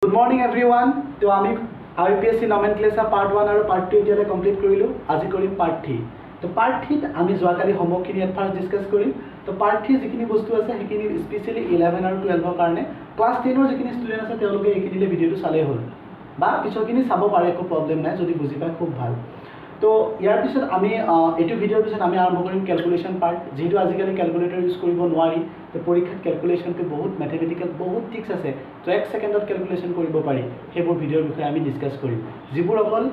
Good morning everyone. तो आमी IUPSC nomenclature part 1 और part 2 इतियाले complete करिलो. আজি কৰিম part 3. तो part 3 আমি যোৱাকালি homework খিনি at first discuss কৰিম. তো part 3 যিখিনি বস্তু আছে হেখিনি স্পেশালি 11 আৰু 12 ৰ কাৰণে ক্লাস 10 ৰ যিখিনি ষ্টুডেন্ট আছে তেওঁলোকে এইখিনিলে ভিডিওটো চালে হ'ল. বা পিছৰখিনি চাব পাৰে একো প্ৰবলেম নাই যদি বুজি পায় খুব ভাল. তো ইয়াৰ পিছত আমি এটো ভিডিওৰ পিছত আমি আৰম্ভ কৰিম ক্যালকুলেশন পাৰ্ট যেটো আজিকালি ক্যালকুলেটৰ ইউজ কৰিব নোৱাৰি তো পৰীক্ষাত ক্যালকুলেশনটো বহুত ম্যাথমেটিক্যাল বহুত ট্ৰিক্স আছে তো 1 সেকেন্ডত ক্যালকুলেশন কৰিব পাৰি হেবোৰ ভিডিওৰ বিষয়ে আমি ডিসকাস কৰিম যিবোৰ অকল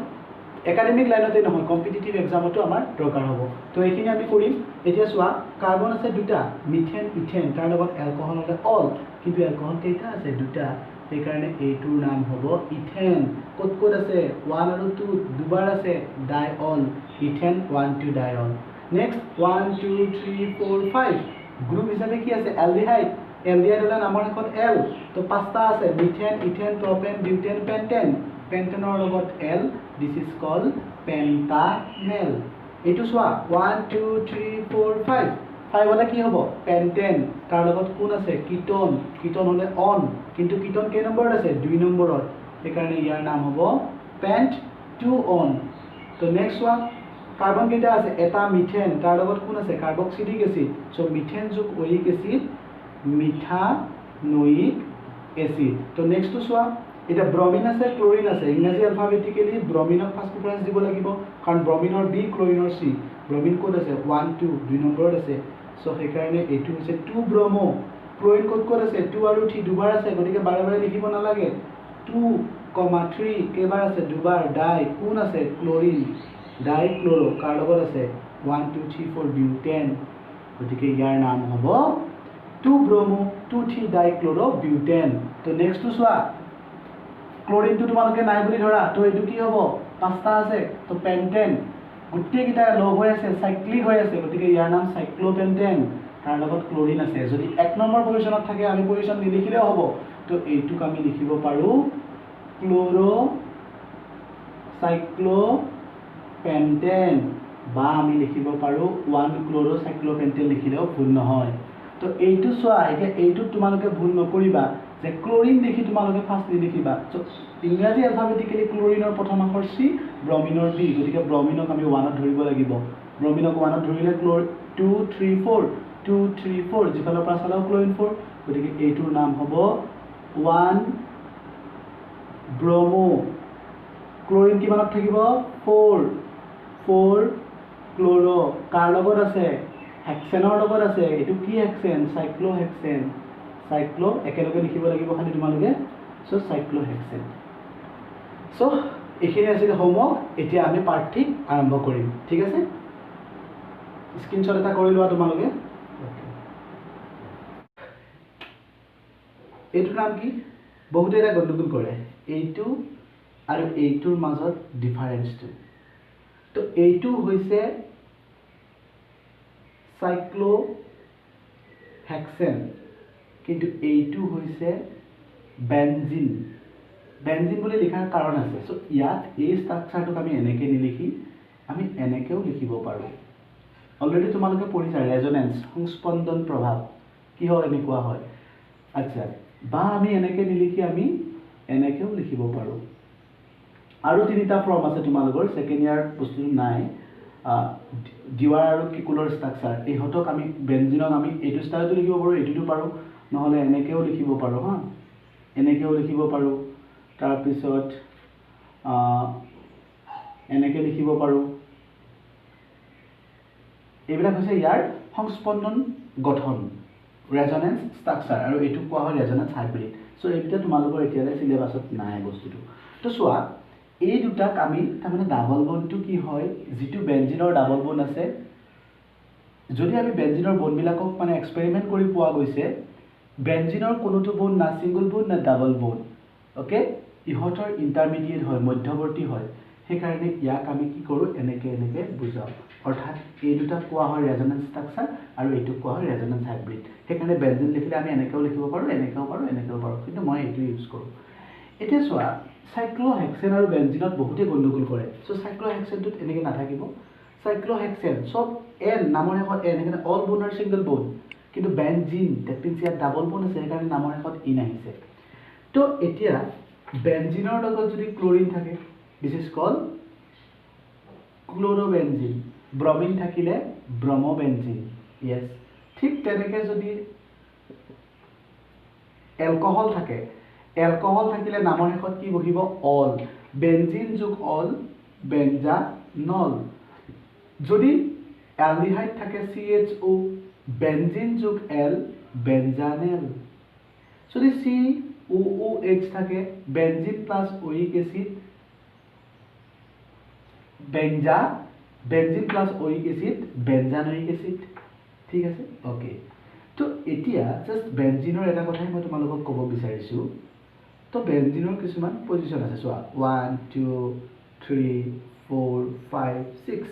একাডেমিক লাইনতে নহয় কম্পিটিটিভ এক্সামতো আমাৰ দৰকাৰ হ'ব তো এইখিনি আমি কৰিম এতিয়া চোৱা কাৰ্বন আছে দুটা মিথেন ইথেন তাৰ লগত এলকহল আছে অল কিন্তু এলকহল কেইটা আছে দুটা এই কাৰণে এইটোৰ নাম হ'ব ইথেন কোড কোড আছে 1 আৰু 2 দুবাৰ আছে ডাইঅল ইথেন 1 2 ডাইঅল নেক্সট 1 2 3 4 5 গ্ৰুপ হিচাপে কি আছে এলডিহাইড এলডিহাইড হল নামৰ এখন এল তো পাঁচটা আছে মিথেন ইথেন প্ৰপেন বিউটেন পেন্টেন পেন্টেনৰ লগত এল দিস ইজ কল্ড পেন্টানেল এটো চোৱা 1 2 3 4 5 5 হলে কি হ'ব পেন্টেন তাৰ লগত কোন আছে কিটোন কিটোন হলে অন কিন্তু কিটোন কে নম্বৰ আছে 2 নম্বৰত এই কাৰণে ইয়াৰ নাম হ'ব পেন্ট 2 অন তো নেক্সট ওয়ান কাৰ্বন কেটা আছে এটা মিথেন তাৰ লগত কোন আছে কাৰ্বক্সিলিক এসিড সো মিথেন যোগ ওইক এসিড মিথানোইক এসিড তো নেক্সট তো চোৱা এটা ব্ৰোমিন আছে ক্লোৰিন আছে ইংৰাজী অ্যালফাবেটিক্যালি ব্ৰোমিনক ফাৰ্স্ট প্ৰিফাৰেন্স দিব লাগিব কাৰণ ব্ৰোমিনৰ বি ক্লোৰিনৰ সি ব্ৰোমিন কোড আছে 1 2 2 নম্বৰত আছে সো সেই কাৰণে এটো হৈছে 2 ব্ৰোমো ক্লোৰিন কোড কোড আছে 2 আৰু 3 দুবাৰ আছে গতিকে বাৰে বাৰে লিখিব নালাগে 2, 3 কেবাৰ আছে দুবাৰ ডাই কোন আছে ক্লোৰিন ডাইক্লোৰো কাৰ লগত আছে 1 2 3 4 বিউটেন গতিকে ইয়াৰ নাম হ'ব 2 ব্ৰোমো 2 3 ডাইক্লোৰো বিউটেন তো নেক্সট তো চোৱা ক্লোৰিন তো তোমালোকে নাই বুলি ধৰা তো এটো কি হ'ব পাঁচটা আছে তো পেন্টেন গুটি কিটা লগ হৈ আছে সাইক্লিক হৈ আছে গতিকে ইয়াৰ নাম সাইক্লোপেন্টেন তাৰ লগত ক্লোৰিন আছে যদি এক নম্বৰ পজিশনত থাকে আমি পজিশন নিলিখিলেও হ'ব তো এইটোক আমি লিখিব পাৰো ক্লোৰো সাইক্লো পেন্টেন বা আমি লিখিব পাৰো 1 ক্লোৰো সাইক্লোপেন্টেন লিখিলেও ভুল নহয় তো এইটো চোৱা এতিয়া এইটো তোমালোকে ভুল নকৰিবা যে ক্লোৰিন দেখি তোমালোকে ফাৰ্স্ট লিখিবা সো ইংৰাজী অ্যালফাবেটিক্যালি ক্লোৰিনৰ প্ৰথম আখৰ সি ব্ৰোমিনৰ বি গতিকে ব্ৰোমিনক আমি 1 ত ধৰিব লাগিব ব্ৰোমিনক 1 ত ধৰিলে ক্লোৰ 2 3 4 2 3 4 যিফালৰ পৰা চালাও ক্লোৰিন 4 গতিকে এইটোৰ নাম হ'ব 1 ব্ৰোমো ক্লোৰিন কিমানত থাকিব 4 4 ক্লোৰো কাৰ লগত আছে হেক্সেনৰ লগত আছে এটো কি হেক্সেন সাইক্লোহেক্সেন সাইক্লো একেলগে লিখিব লাগিব খালি তোমালোকে সো সাইক্লোহেক্সেন সো এখিনি আছিল হোমৱৰ্ক এতিয়া আমি পাৰ্ট 3 আৰম্ভ কৰিম ঠিক আছে স্ক্ৰিনশ্বট এটা কৰি লোৱা তোমালোকে এইটো নাম কি বহুতে এটা গণ্ডগোল কৰে এইটো আৰু এইটোৰ মাজত ডিফাৰেন্সটো তো এইটো হৈছে সাইক্লোহেক্সেন কিন্তু এইটো হৈছে বেনজিন বেনজিন বুলি লিখাৰ কাৰণ আছে সো ইয়াত এই ষ্ট্ৰাকচাৰটোক আমি এনেকে নিলিখি আমি এনেকেও লিখিব পাৰো অলৰেডি তোমালোকে পঢ়িছা ৰেজোনেন্স সংস্পন্দন প্ৰভাৱ কি হয় এনেকুৱা হয় আচ্ছা বা আমি এনেকে নিলিখি আমি এনেকেও লিখিব পাৰো আৰু তিনিটা ফৰ্ম আছে তোমালোকৰ সেকেন্ড ইয়াৰ বস্তুটো নাই ডিৱাৰ আৰু কিকুলৰ ষ্ট্ৰাকচাৰ এইহতক আমি বেনজিনক আমি এইটো ষ্টাইলটো লিখিব পাৰো এইটোটো পাৰো নহলে এনেকেও লিখিব পাৰো হা এনেকেও লিখিব পাৰো তাৰ পিছত এনেকে লিখিব পাৰো এইবিলাক হৈছে ইয়াৰ সংস্পন্দন গঠন ৰেজোনেন্স ষ্ট্ৰাকচাৰ আৰু এইটো কোৱা হয় ৰেজোনেন্স হাইব্ৰিড সো এইটা তোমালোকৰ এতিয়ালে সিলেবাসত নাই বস্তুটো তো চোৱা এই দুটাক আমি তাৰমানে ডাবল বন্ডটো কি হয় যেটো বেনজিনৰ ডাবল বন্ড আছে যদি আমি বেনজিনৰ বন্ডবিলাকক মানে এক্সপেৰিমেন্ট কৰি পোৱা গৈছে বেনজিনৰ কোনোটো বন্ড না সিঙ্গল বন্ড না ডাবল বন্ড ওকে ইহতৰ ইন্টাৰমিডিয়েট হয় মধ্যৱৰ্তী হয় সেই কাৰণে ইয়াক আমি কি কৰো এনেকে এনেকে বুজাও অৰ্থাৎ এই দুটা কোৱা হয় ৰেজোনেন্স ষ্ট্ৰাকচাৰ আৰু এইটো কোৱা হয় ৰেজোনেন্স হাইব্ৰিড সেই কাৰণে বেনজিন লিখিলে আমি এনেকেও লিখিব পাৰো এনেকেও পাৰো কিন্তু মই এইটো ইউজ কৰো এতিয়া চোৱা সাইক্লোহেক্সেন আৰু বেনজিনত বহুতে গণ্ডগোল কৰে সো সাইক্লোহেক্সেনটোত এনেকে নাথাকিব সাইক্লোহেক্সেন সব এন নামৰ এখন এন এখানে অল বন্ড আৰু সিঙ্গল বন্ড কিন্তু বেনজিন দ্যাট মিন্স ইয়াত ডাবল বন্ড আছে সেই কাৰণে নামৰ এখন ইন আহিছে তো এতিয়া বেঞ্জিনৰ লগত যদি ক্লোৰিন থাকে দিস ইজ কল্ড ক্লোৰোবেঞ্জিন ব্ৰমিন থাকিলে ব্ৰমোবেঞ্জিন ইয়েস ঠিক তেনেকৈ যদি এলকহল থাকে এলকহল থাকিলে নামৰ শেষত কি বহিব অল বেঞ্জিন যোগ অল বেঞ্জানল যদি এলডিহাইড থাকে CHO বেঞ্জিন যোগ এল বেঞ্জানেল যদি COOH থাকে benzene plus ওইক acid benzene plus ওইক acid বেঞ্জানোইক acid ঠিক আছে ওকে তো এতিয়া জাস্ট বেঞ্জিনৰ এটা কথাই মই তোমালোকক ক'ব বিচাৰিছো তো বেঞ্জিনৰ কিছুমান পজিশন আছে চোৱা 1 2 3 4 5 6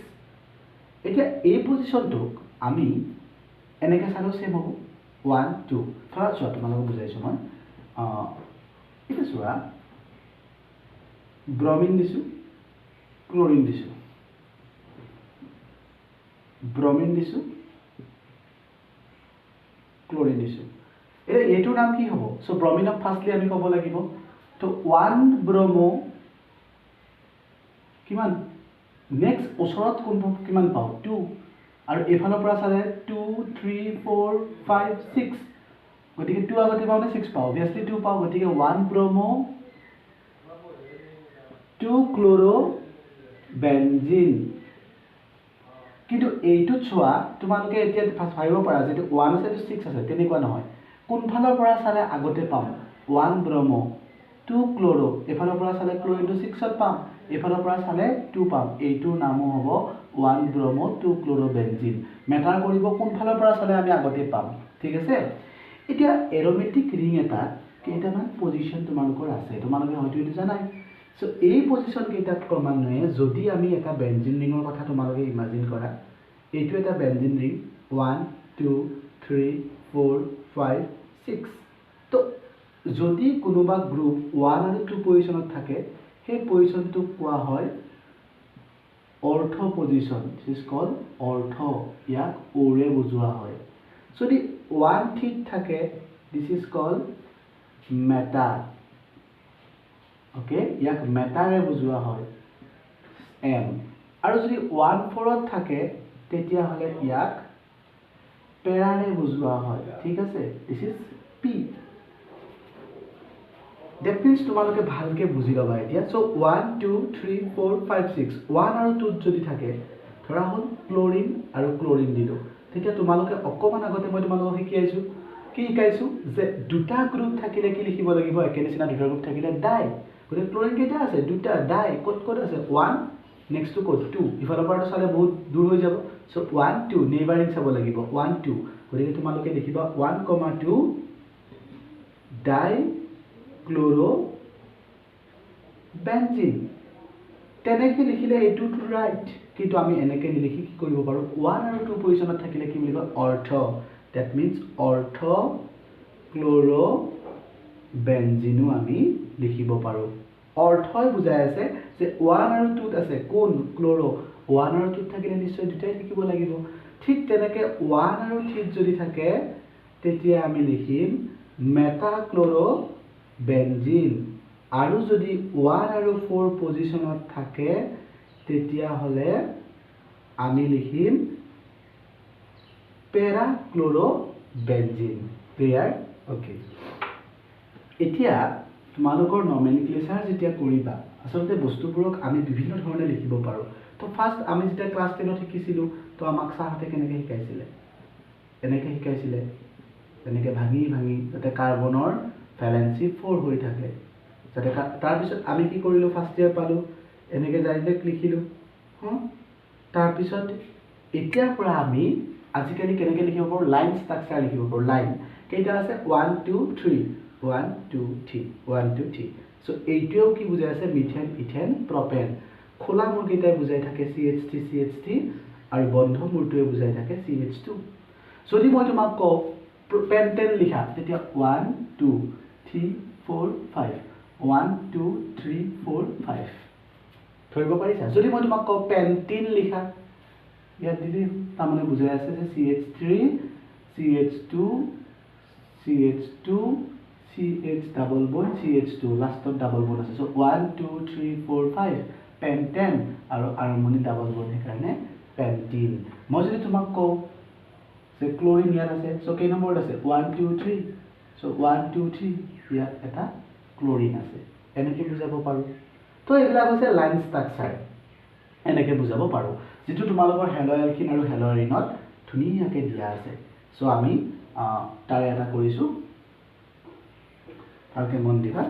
এতিয়া এই পজিশনটোক আমি এনেকৈ চালো সেম হ'ব 1 2 ধৰা চোৱা তোমালোকক বুজাইছো মই এটা চোৱা ব্ৰমিন দিছো ক্লোৰিন দিছো ব্ৰমিন দিছো ক্লোৰিন দিছো এটা এটোৰ নাম কি হ'ব সো ব্ৰমিনক ফাৰ্স্টলি আমি ক'ব লাগিব তো 1 ব্ৰমো কিমান নেক্সট ওচৰত কোন কিমান পাও 2 আৰু এফালৰ পৰা চালে 2 3 4 5 6 গতিকে 2 আগতে পাও নে 6 পাও অবভিয়াসলি 2 পাও গতিকে 1 ব্ৰমো 2 ক্লোৰো বেঞ্জিন কিন্তু এইটো ছোৱা তোমালোকে এতিয়া ভাবিব পাৰা যে 1 আছে 6 আছে তেনেকুৱা নহয় কোনফালৰ পৰা চালে আগতে পাম 1 ব্ৰমো 2 ক্লোৰো এফালৰ পৰা চালে ক্লোৰিনটো 6ত পাম এফালৰ পৰা চালে 2 পাম এইটোৰ নামো হ'ব 1 ব্ৰমো 2 ক্লোৰো বেঞ্জিন মেটাৰ কৰিব কোনফালৰ পৰা চালে আমি আগতে পাম ঠিক আছে এতিয়া এৰোমেটিক ৰিং এটা কেইটামান পজিশন তোমালোকৰ আছে তোমালোকে হয়তো এইটো জানাই সো এই পজিশন কেইটাত ক্ৰমান্বয়ে যদি আমি এটা বেঞ্জিন ৰিঙৰ কথা তোমালোকে ইমাজিন কৰা এইটো এটা বেঞ্জিন ৰিং 1 2 3 4 5 6 তো যদি কোনোবা গ্ৰুপ 1 আৰু 2 পজিশনত থাকে সেই পজিশনটো কোৱা হয় অৰ্থ পজিশন দিস ইজ কল্ড অৰ্থ ইয়াক ওৰে বুজোৱা হয় যদি 1 ঠিক থাকে this is called meta okay ইয়াক মেটাৰে বুজোৱা হয় এম আৰু যদি 1 4ত থাকে তেতিয়া হলে ইয়াক পেৰাৰে বুজোৱা হয় ঠিক আছে this is P that means তোমালোকে ভালকে বুজি লবা এতিয়া সো 1 2 3 4 5 6 1 আৰু 2 যদি থাকে ধৰা হল ক্লোৰিন আৰু ক্লোৰিন দিলো তেতিয়া তোমালোকে অকমান আগতে মই তোমালোকক শিকাইছো কি শিকাইছো যে দুটা গ্ৰুপ থাকিলে কি লিখিব লাগিব একেনিচিনা দুটা গ্ৰুপ থাকিলে ডাই গতিকে ক্লোৰিন কেইটা আছে দুটা ডাই ক'ত ক'ত আছে 1 নেক্সট টু ক'ত 2 ইফালৰ পৰা চালে বহুত দূৰ হৈ যাব সো 1 2 নেইবাৰিং চাব লাগিব 1 2 গতিকে তোমালোকে লিখিবা 1 2 ডাই ক্লোৰো বেঞ্জিন তেনেকৈ লিখিলে এইটো টু ৰাইট কিন্তু আমি এনেকৈ নিলিখি কি কৰিব পাৰো 1 আৰু 2 পজিশনত থাকিলে কি লিখিব অৰ্থ দ্যাট মিন্স অৰ্থ ক্লোৰো বেঞ্জিনো আমি লিখিব পাৰো অৰ্থই বুজাই আছে যে 1 আৰু 2 আছে কোন ক্লোৰো 1 আৰু 2 থাকিলে নিশ্চয় দুটাই থাকিব লাগিব ঠিক তেনেকৈ 1 আৰু 3 যদি থাকে তেতিয়া আমি লিখিম মেটা ক্লোৰো বেঞ্জিন আৰু যদি 1 আৰু 4 পজিশনত থাকে তেতিয়া হলে আমি লিখিম পেৰা ক্লোৰো বেঞ্জিন ক্লিয়াৰ ওকে এতিয়া তোমালোকৰ নমেনক্লেচাৰ যেতিয়া কৰিবা আসলতে বস্তুবোৰক আমি বিভিন্ন ধৰণে লিখিব পাৰো তো ফাৰ্স্ট আমি যেতিয়া ক্লাস 10ত শিকিছিলো তো আমাক সাহতে কেনেকৈ শিকাইছিলে এনেকৈ শিকাইছিলে এনেকৈ ভাঙি ভাঙি যাতে কাৰ্বনৰ ভ্যালেন্সি 4 হৈ থাকে যাতে তাৰ পিছত আমি কি কৰিলো ফাৰ্স্ট ইয়াৰ পালো এনেকৈ ডাইৰেক্ট লিখিলো তাৰ পিছত এতিয়াৰ পৰা আমি আজিকালি কেনেকৈ লিখিব পাৰো লাইন ষ্ট্ৰাকচাৰ লিখিব পাৰো লাইন কেইটা আছে 1 2 3 1 2 3 1 2 3 সো এইটোও কি বুজাই আছে মিথেন ইথেন প্ৰপেন খোলা মূৰ কেইটাই বুজাই থাকে CH3 CH3 আৰু বন্ধ মূৰটোৱে বুজাই থাকে CH2 যদি মই তোমাক কওঁ পেন্টেন লিখা তেতিয়া 1 2 3 4 5 1 2 3 4 5 ধৰিব পাৰিছা যদি মই তোমাক কওঁ পেন্টিন লিখা ইয়াত দিদি তাৰমানে বুজাই আছে যে CH3 CH2 CH2 CH double বন CH2 লাষ্টত ডাবল বন আছে সো 1 2 3 4 5 পেন্টেন আৰু আৰম্ভণি ডাবল বন সেইকাৰণে পেন্টিন মই যদি তোমাক কওঁ যে ক্লোৰিন ইয়াত আছে সো কেই নম্বৰত আছে 1 2 3 সো 1 2 3 ইয়াত এটা ক্লোৰিন আছে এনেকৈ বুজাব পাৰো তো এইবিলাক হৈছে লাইন ষ্ট্ৰাকচাৰ এনেকৈ বুজাব পাৰো যেটো তোমালোকৰ হেলোএলকিন আৰু হেলোএৰিনত ধুনীয়াকৈ দিয়া আছে সো আমি তাৰে এটা কৰিছো ভালকৈ মন দিবা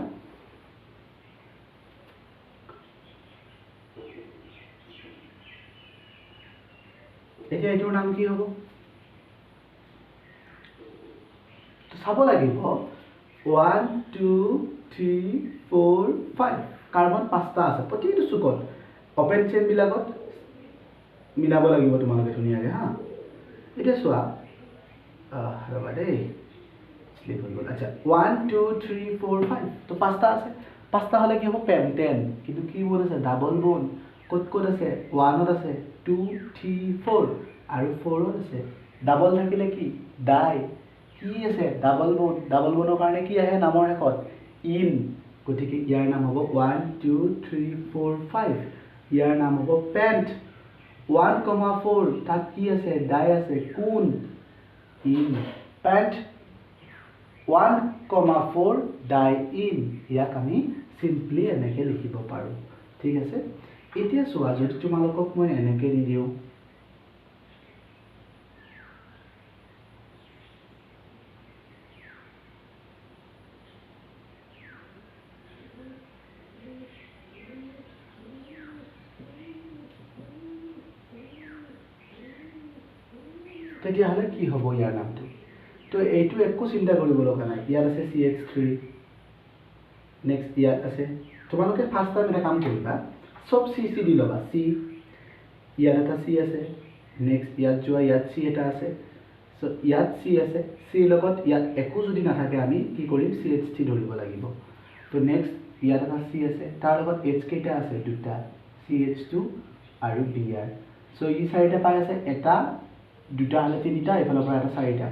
এতিয়া এইটোৰ নাম কি হ'ব তো চাব লাগিব 1 2 3 4 5 কাৰ্বন 5টা আছে প্ৰতিটো চুকত ওপেন চেইন বিলাকত মিলাব লাগিব তোমালোকে ধুনীয়াকৈ হা এতিয়া চোৱা ৰবা দেই স্লিপ হৈ গ'ল আচ্ছা 1 2 3 4 5 তো 5টা আছে 5টা হলে কি হ'ব পেন্টেন কিন্তু কি বন আছে ডাবল বন ক'ত আছে 1ত আছে 2 3 4 আৰু 4ত আছে ডাবল থাকিলে কি ডাই কি আছে ডাবল বনৰ কাৰণে কি আহে নামৰ শেষত ইন গতিকে ইয়াৰ নাম হ'ব 1 2 3 4 5 ইয়াৰ নাম হ'ব পেন্ট 1,4 তাত কি আছে ডাই আছে কোন ইন পেন্ট 1,4 ডাই ইন ইয়াক আমি সিম্পলি এনেকৈ লিখিব পাৰো ঠিক আছে এতিয়া চোৱা যদি তোমালোকক মই এনেকৈ দি দিওঁ তেতিয়াহ'লে কি হ'ব ইয়াৰ নামটো তো এইটো একো চিন্তা কৰিব লগা নাই ইয়াত আছে CH3 নেক্সট ইয়াত আছে তোমালোকে ফাৰ্ষ্ট টাইম এটা কাম কৰিবা সব C দি ল'বা C ইয়াত এটা C আছে নেক্সট ইয়াত যোৱা ইয়াত C এটা আছে সো ইয়াত C আছে C লগত ইয়াত একো যদি নাথাকে আমি কি কৰিম CH3 ধৰিব লাগিব তো নেক্সট ইয়াত এটা C আছে তাৰ লগত H কেইটা আছে দুটা CH2 আৰু Br সো ই চাৰিটা পাই আছে এটা দুটা হলে তিনিটা এফালৰ পৰা এটা চাৰিটা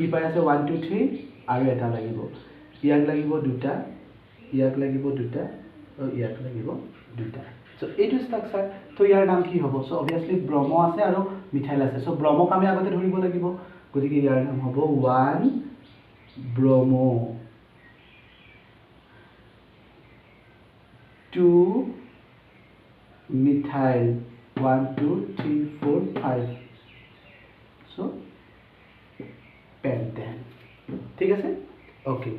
ই পাই আছে 1 2 3 আৰু এটা লাগিব ইয়াক লাগিব দুটা ইয়াক লাগিব দুটা আৰু ইয়াক লাগিব দুটা সো এইটো ষ্ট্ৰাকচাৰ তো ইয়াৰ নাম কি হ'ব সো অবিয়াসলি ব্ৰহ্ম আছে আৰু মিথাইল আছে সো ব্ৰহ্মক আমি আগতে ধৰিব লাগিব গতিকে ইয়াৰ নাম হ'ব 1 ব্ৰহ্মো 2 মিথাইল 1 2 3 4 5 সো পেন্টেন ঠিক আছে ওকে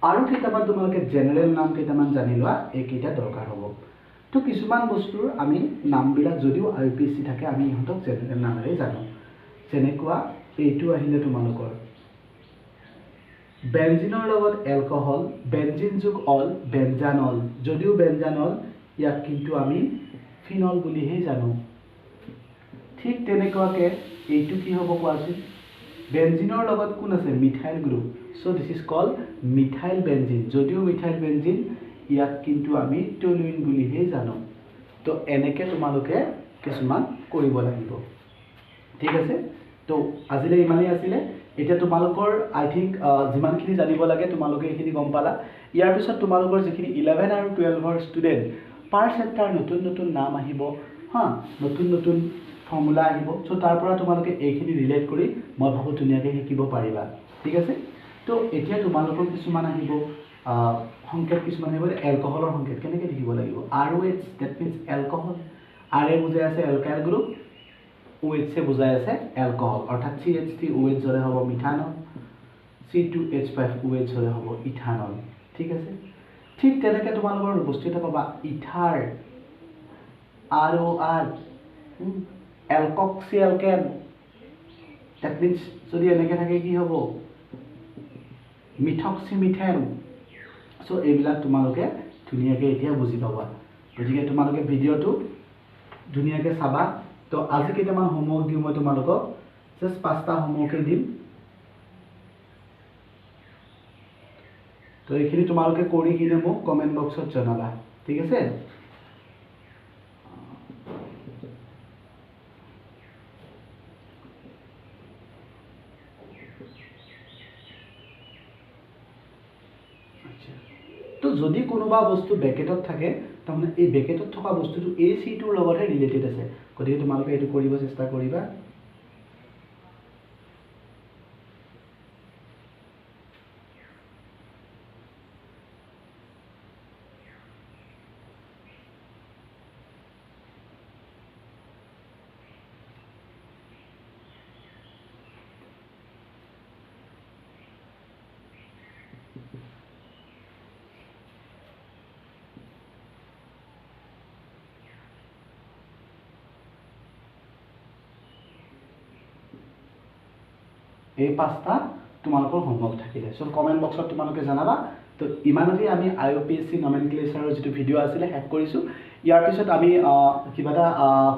আৰু কেইটামান তোমালোকে জেনাৰেল নাম কেইটামান জানি লোৱা এইকেইটা দৰকাৰ হ'ব তো কিছুমান বস্তুৰ আমি নামবিলাক যদিও IUPAC থাকে আমি ইহঁতক জেনাৰেল নামেৰে জানো যেনেকুৱা এইটো আহিলে তোমালোকৰ বেনজিনৰ লগত এলকহল বেনজিন যোগ অল বেনজানল যদিও বেনজানল ইয়াক কিন্তু আমি ফিনল বুলিহে জানো ঠিক তেনেকুৱাকৈ এইটো কি হ'ব কোৱাচোন বেনজিনৰ লগত কোন আছে methyl group so this is called methyl benzene যদিও মিথাইল বেনজিন ইয়াক কিন্তু আমি টলুইন বুলিহে জানো তো এনেকৈ তোমালোকে কিছুমান কৰিব লাগিব ঠিক আছে তো আজিলৈ ইমানেই আছিলে এতিয়া তোমালোকৰ আই থিংক যিমানখিনি জানিব লাগে তোমালোকে এইখিনি গম পালা ইয়াৰ পিছত তোমালোকৰ যিখিনি 11 আৰু 12ৰ ষ্টুডেণ্ট পাৰ চেপ্টাৰ নতুন নতুন নাম আহিব হা নতুন ফৰ্মুলা আহিব সো তাৰ পৰা তোমালোকে এইখিনি ৰিলেট কৰি মই ভাবো ধুনীয়াকৈ শিকিব পাৰিবা ঠিক আছে তো এতিয়া তোমালোকৰ কিছুমান আহিব সংকেত কিছুমান আহিব এলকহলৰ সংকেত কেনেকৈ লিখিব লাগিব ROH that means alcohol RA বুজাই আছে এলকাইল গ্ৰুপ OH से बुझाया আছে এলকহল অর্থাৎ CH3OH হলে হ'ব মিথানল C2H5OH হলে হ'ব ইথানল ঠিক আছে ঠিক তেনেকৈ তোমালোকৰ বস্তু এটা পাবা ether ROR alkoxy alkane that means যদি এনেকৈ থাকে কি হ'ব মিথক্সি মিথেন সো এইবিলাক তোমালোকে ধুনীয়াকৈ এতিয়া বুজি পাবা গতিকে তোমালোকে ভিডিঅ'টো ধুনীয়াকৈ চাবা তো আজি কেইটামান হোমৱৰ্ক দিওঁ মই তোমালোকক জাষ্ট 5টা হোমৱৰ্কে দিম তো এইখিনি তোমালোকে কৰি কিনে মোক কমেন্ট বক্সত জনাবা ঠিক আছে যদি কোনোবা বস্তু ব্ৰেকেটত থাকে তাৰমানে এই ব্ৰেকেটত থকা বস্তুটো এই চিটোৰ লগতহে ৰিলেটেড আছে গতিকে তোমালোকে এইটো কৰিব চেষ্টা কৰিবা এই পাঁচটা তোমালোকৰ হোমৱৰ্ক থাকিলে সো কমেন্ট বক্সত তোমালোকে জানাবা তো ইমানতে আমি IUPAC নমেনক্লেচাৰৰ যেটো ভিডিও আছিলে হেক কৰিছো ইয়াৰ পিছত আমি কিবা এটা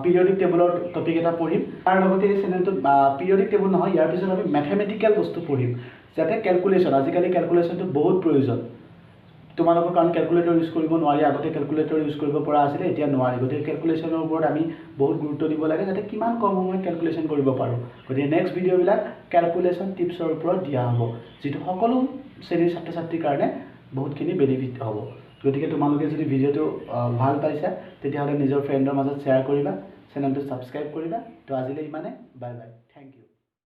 পিৰিয়ডিক টেবুলৰ টপিক এটা পঢ়িম তাৰ লগতে এই চেনেলটো পিৰিয়ডিক টেবুল নহয় ইয়াৰ পিছত আমি ম্যাথমেটিক্যাল বস্তু পঢ়িম যাতে ক্যালকুলেশন আজিকালি ক্যালকুলেশনটো বহুত প্ৰয়োজন তোমালোকৰ কাৰণ ক্যালকুলেটৰ ইউজ কৰিব নোৱাৰি আগতে ক্যালকুলেটৰ ইউজ কৰিব পৰা আছিল এতিয়া নোৱাৰি গতিকে ক্যালকুলেশনৰ ওপৰত আমি বহুত গুৰুত্ব দিব লাগে যাতে কিমান কম সময়ত ক্যালকুলেশন কৰিব পাৰো গতিকে নেক্সট ভিডিওবিলাক ক্যালকুলেশন টিপছৰ ওপৰত দিয়া হ'ব যেটো সকলো শ্ৰেণীৰ ছাত্ৰ-ছাত্ৰীৰ কাৰণে বহুতখিনি বেনিফিট হ'ব গতিকে তোমালোকে যদি ভিডিওটো ভাল পাইছা তেতিয়াহলে নিজৰ ফ্ৰেণ্ডৰ মাজত শ্বেয়াৰ কৰিবা চেনেলটো সাবস্ক্ৰাইব কৰিবা তো আজিলৈ ইমানে বাই বাই